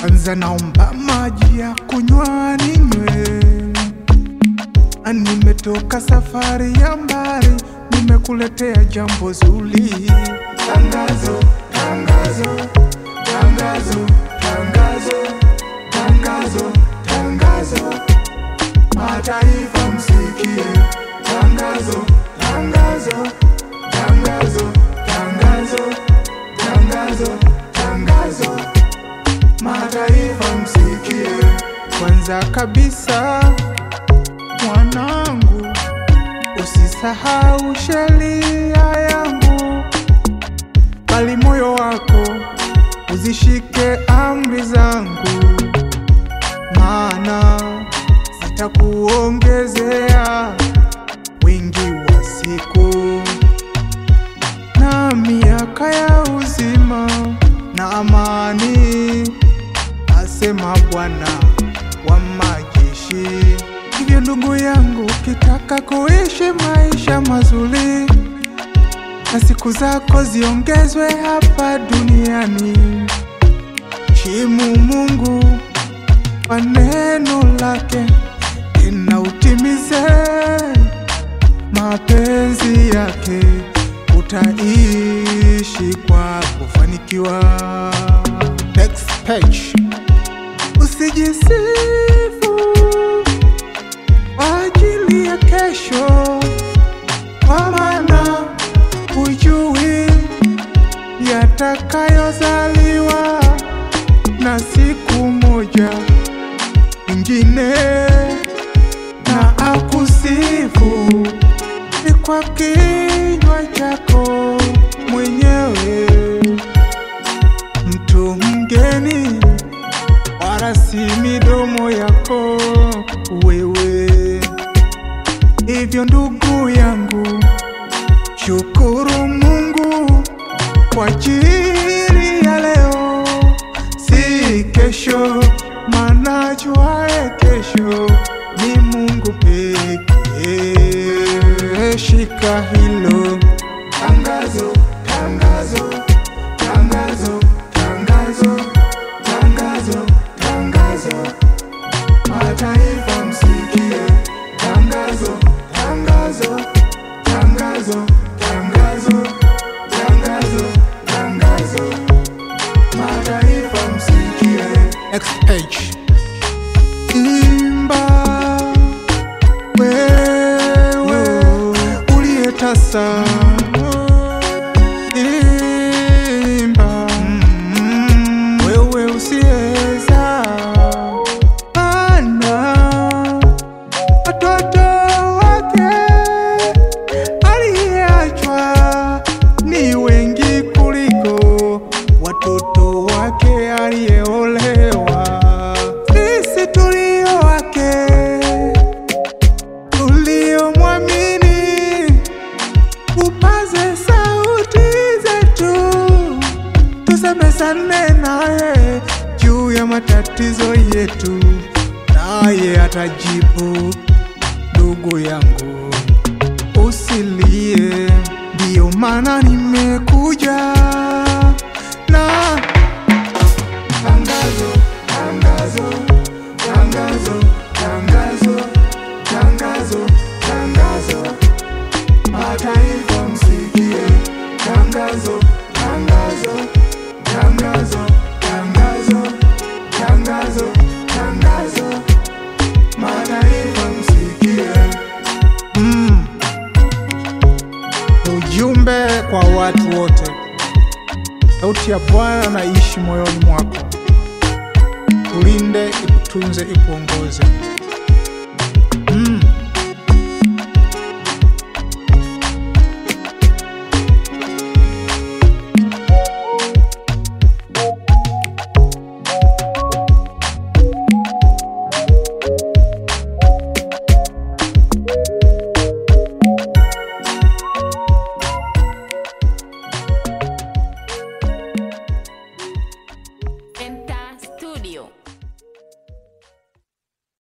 Anza naomba maji ya kunywa ninywe. Nimetoka safari ya mbali, nimekuletea jambo zuri. Tangazo, tangazo, tangazo, tangazo, tangazo, tangazo, mataifa msikie. Tangazo, tangazo, tangazo, tangazo, tangazo, tangazo, mataifa msikie. Kwanza kabisa mwanangu, usisahau sheria yangu, bali moyo wako uzishike amri zangu, maana zitakuongezea wingi wa siku na miaka ya uzima na amani, asema Bwana wa majeshi. Hivyo ndugu yangu, ukitaka kuishi maisha mazuri na siku zako ziongezwe hapa duniani, heshimu Mungu kwa neno lake, tena utimize mapenzi yake, utaishi kwa kufanikiwa. Next page. Usijisifu kwa ajili ya kesho, kwa maana hujui yatakayozaliwa na siku moja ingine. Na akusifu ni kwa kinywa chako mwenyewe, mtu mgeni wala si midomo yako wewe. Hivyo ndugu yangu, shukuru Mungu kwa ajili ya leo, si kesho, maana juaye kesho ni Mungu pekee. Shika hilo. Tangazo, tangazo, tangazo, tangazo, tangazo, tangazo, mataifa msikie. Tangazo, tangazo, tangazo, tangazo, tangazo, tangazo, mataifa msikie. Next page. Imba wewe uliyetasa, imba wewe usieza, maana watoto wake aliyeachwa ni wengi kuliko watoto wake aliyeolewa. Sisi tulio wake, tulio mwamini, upaze sauti zetu, tusemezane naye juu ya matatizo yetu, naye atajibu. Ndugu yangu, usilie, ndiyo maana nimekuja na tangazo, tangazo, tangazo, tangazo, tangazo, tangazo, mataifa msikie. Tangazo, tangazo, tangazo, tangazo, tangazo, tangazo, mataifa msikie. Ujumbe kwa watu wote. Sauti ya Bwana naishi moyoni mwako. Ulinde, ikutunze, ikuongoze.